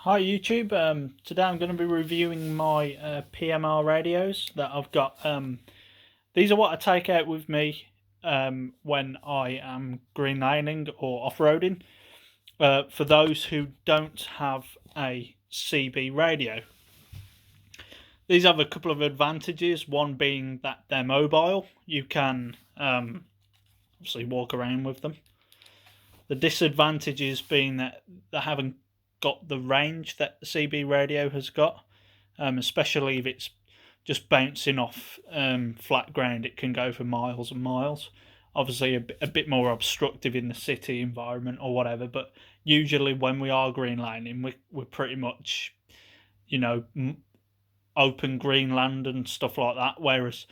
Hi YouTube, today I'm going to be reviewing my PMR radios that I've got. These are what I take out with me when I am green laning or off-roading. For those who don't have a CB radio. These have a couple of advantages, one being that they're mobile. You can obviously walk around with them. The disadvantages being that they haven't got the range that the CB radio has got, especially if it's just bouncing off flat ground. It can go for miles and miles. Obviously a bit more obstructive in the city environment or whatever, but usually when we are green lining, we're pretty much, open green land and stuff like that, whereas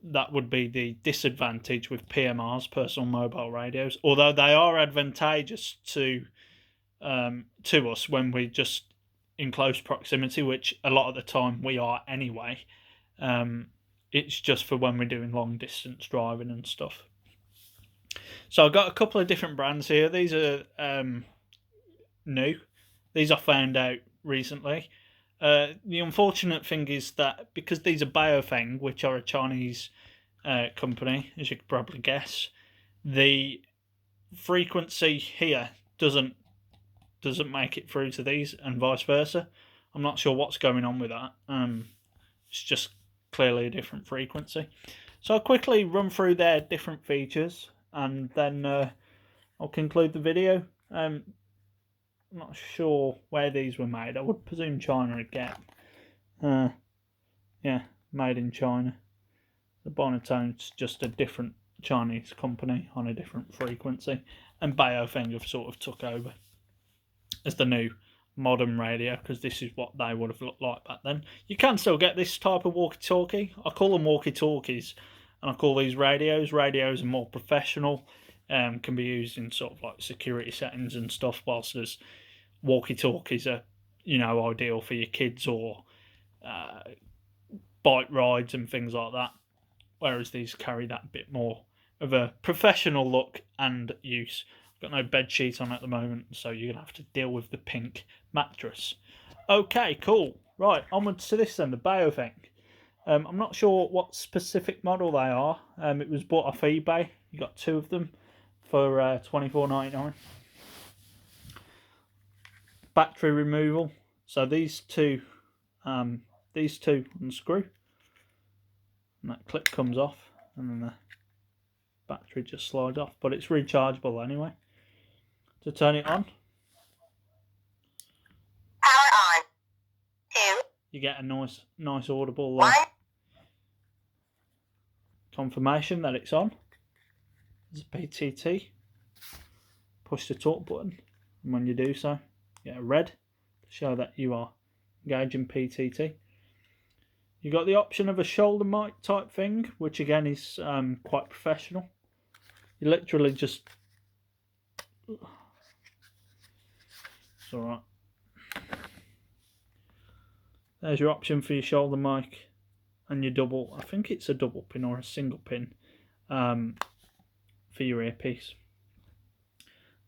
that would be the disadvantage with PMRs, personal mobile radios, although they are advantageous to us when we're just in close proximity, which a lot of the time we are anyway. It's just for when we're doing long distance driving and stuff. So I've got a couple of different brands here. These are new. These I found out recently. The unfortunate thing is that because these are Baofeng, which are a Chinese company, as you could probably guess, the frequency here doesn't make it through to these, and vice versa. I'm not sure what's going on with that. It's just clearly a different frequency. So I'll quickly run through their different features, and then I'll conclude the video. I'm not sure where these were made. I would presume China again. Yeah, made in China. The Bintone's just a different Chinese company on a different frequency, and Baofeng have sort of took over as the new modern radio, because this is what they would have looked like back then. You can still get this type of walkie-talkie. I call them walkie-talkies, and I call these radios. Radios are more professional, can be used in sort of like security settings and stuff, whilst there's walkie-talkies are, ideal for your kids or bike rides and things like that, whereas these carry that bit more of a professional look and use. Got no bed sheet on at the moment, so you're gonna have to deal with the pink mattress. Okay, cool. Right, onwards to this then, the Baofeng. I'm not sure what specific model they are. It was bought off eBay. You got two of them for $24.99. Battery removal. So these two unscrew, and that clip comes off, and then the battery just slides off. But it's rechargeable anyway. To turn it on, power on. 2. You get a nice audible confirmation that it's on. There's a PTT. Push the talk button, and when you do so, you get a red to show that you are engaging PTT. You got the option of a shoulder mic type thing, which again is quite professional. You literally just, it's alright. There's your option for your shoulder mic and your double, I think it's a double pin or a single pin for your earpiece.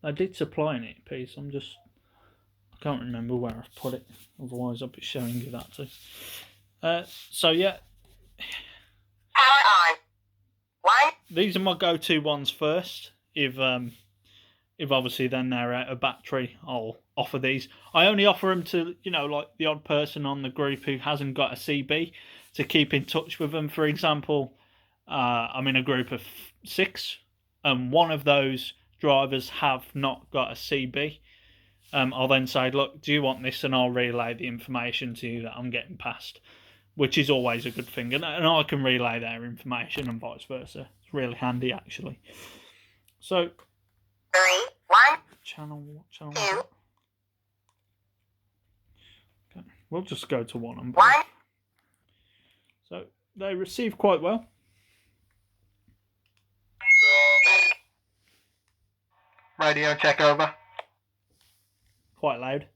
I did supply an earpiece, I can't remember where I've put it, otherwise I'll be showing you that too. So yeah. Power on. 1. These are my go-to ones first. If obviously then they're out of battery, I'll offer these. I only offer them to, like the odd person on the group who hasn't got a CB, to keep in touch with them. For example, I'm in a group of 6, and one of those drivers have not got a CB. I'll then say, look, do you want this? And I'll relay the information to you that I'm getting past, which is always a good thing. And I can relay their information and vice versa. It's really handy, actually. So, 3, 1. Channel 2. Okay, we'll just go to 1 and 1. So they receive quite well. Radio check over. Quite loud.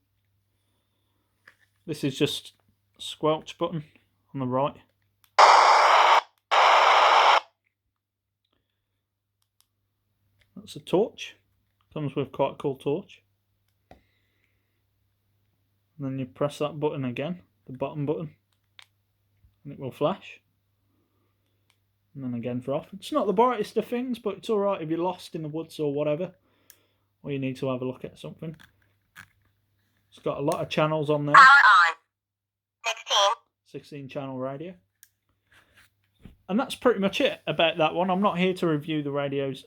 This is just a squelch button on the right. That's a torch. Comes with quite a cool torch. and then you press that button again, the bottom button, and it will flash. And then again for off. It's not the brightest of things, but it's alright if you're lost in the woods or whatever, or you need to have a look at something. It's got a lot of channels on there. Power on. 16 channel radio. And that's pretty much it about that one. I'm not here to review the radios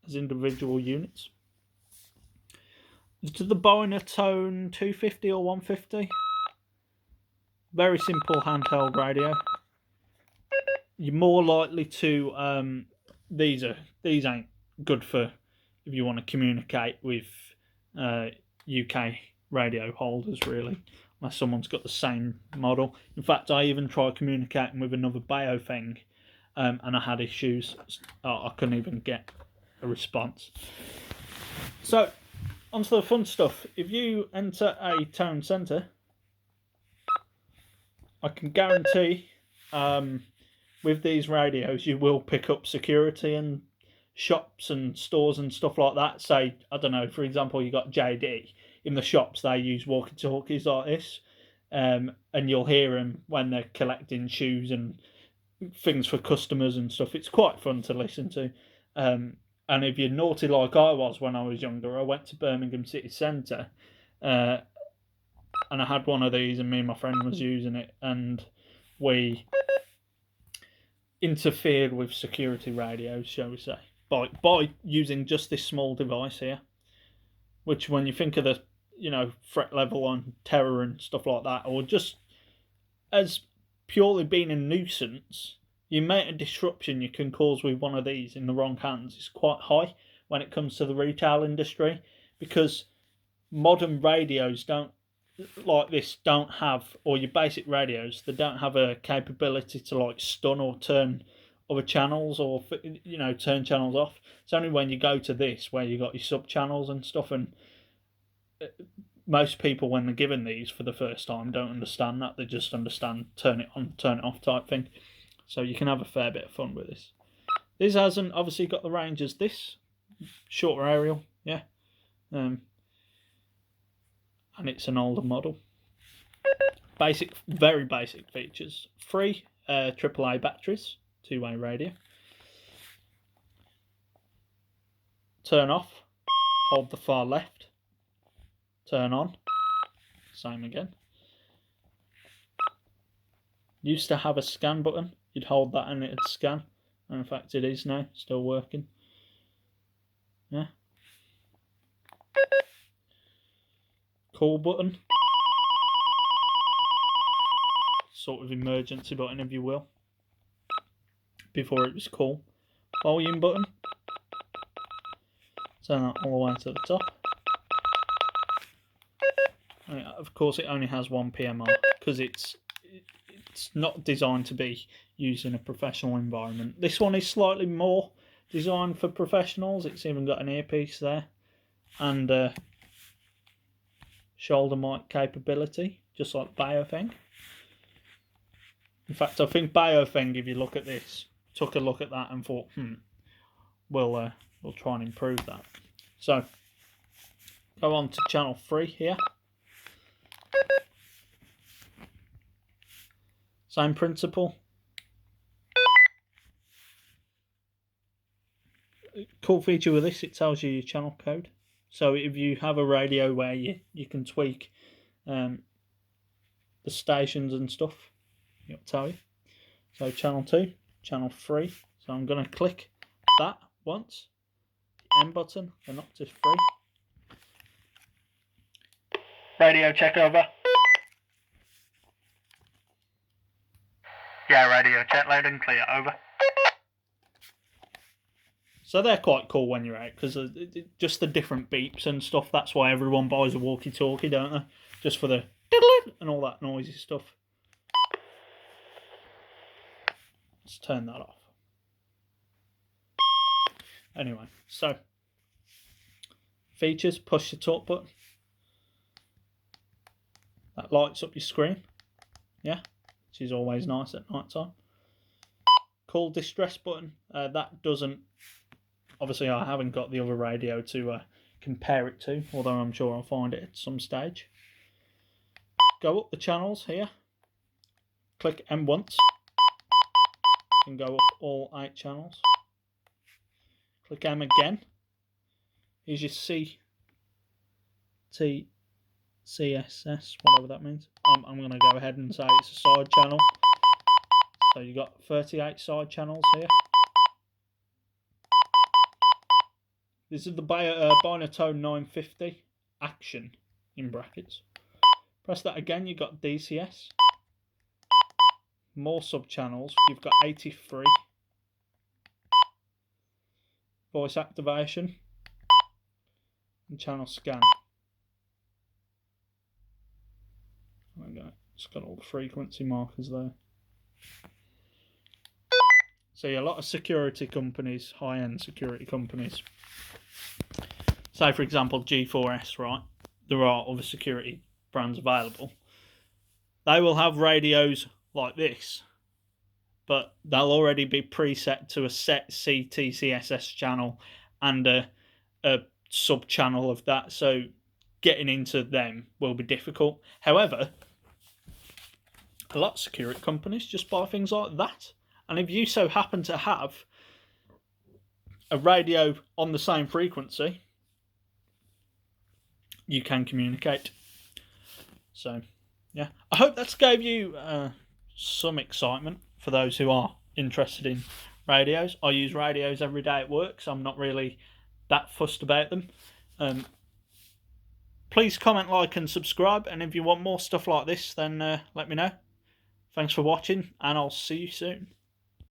as individual units. To the Bintone 250 or 150. Very simple handheld radio. You're more likely to these ain't good for if you want to communicate with UK radio holders, really, unless someone's got the same model. In fact, I even tried communicating with another Baofeng, and I had issues. I couldn't even get a response. So onto the fun stuff. If you enter a town centre, I can guarantee with these radios you will pick up security and shops and stores and stuff like that. Say, I don't know, for example, you got JD. In the shops they use walkie-talkies like this, and you'll hear them when they're collecting shoes and things for customers and stuff. It's quite fun to listen to. And if you're naughty like I was when I was younger, I went to Birmingham City Centre, and I had one of these, and me and my friend was using it, and we interfered with security radios, shall we say, by using just this small device here. Which, when you think of the threat level on terror and stuff like that, or just as purely being a nuisance, the amount of disruption you can cause with one of these in the wrong hands is quite high when it comes to the retail industry, because modern radios don't have, or your basic radios, they don't have a capability to like stun or turn other channels, or turn channels off. It's only when you go to this where you got your sub channels and stuff, and most people, when they're given these for the first time, don't understand that. They just understand turn it on, turn it off type thing. So you can have a fair bit of fun with this. This hasn't obviously got the range as this, shorter aerial, yeah. And it's an older model. Basic, very basic features. 3 AAA batteries, 2-way radio. Turn off, hold the far left. Turn on, same again. Used to have a scan button. You'd hold that and it'd scan. And in fact it is now, still working. Yeah. Call button. Sort of emergency button, if you will. Before it was call. Volume button. Turn that all the way to the top. And of course it only has one PMR, because it's not designed to be used in a professional environment. This one is slightly more designed for professionals. It's even got an earpiece there and shoulder mic capability, just like Baofeng. In fact, I think Baofeng, if you look at this, took a look at that and thought, we'll try and improve that. So go on to channel 3 here. Same principle. Cool feature with this, it tells you your channel code. So if you have a radio where you can tweak the stations and stuff, it'll tell you. So channel 2, channel 3. So I'm going to click that once. The M button, and up to 3. Radio check over. Yeah, radio check loud and clear, over. So they're quite cool when you're out, because just the different beeps and stuff. That's why everyone buys a walkie-talkie, don't they? Just for the and all that noisy stuff. Let's turn that off. Anyway, so features, push the talk button. That lights up your screen. Yeah, which is always nice at night time. Call distress button. That doesn't... Obviously, I haven't got the other radio to compare it to, although I'm sure I'll find it at some stage. go up the channels here. Click M once. You can go up all 8 channels. Click M again. Here's your CSS, whatever that means. I'm going to go ahead and say it's a side channel. So you got 38 side channels here. This is the Bintone 950 action in brackets. Press that again, you've got DCS. More sub channels, you've got 83. Voice activation and channel scan. There we go. It's got all the frequency markers there. So yeah, a lot of security companies, high-end security companies. Say for example G4S, right? There are other security brands available. They will have radios like this, but they'll already be preset to a set CTCSS channel and a sub channel of that. So getting into them will be difficult. However, a lot of security companies just buy things like that. And if you so happen to have a radio on the same frequency, you can communicate. So, yeah. I hope that's gave you some excitement for those who are interested in radios. I use radios every day at work, so I'm not really that fussed about them. Please comment, like, and subscribe. And if you want more stuff like this, then let me know. Thanks for watching, and I'll see you soon.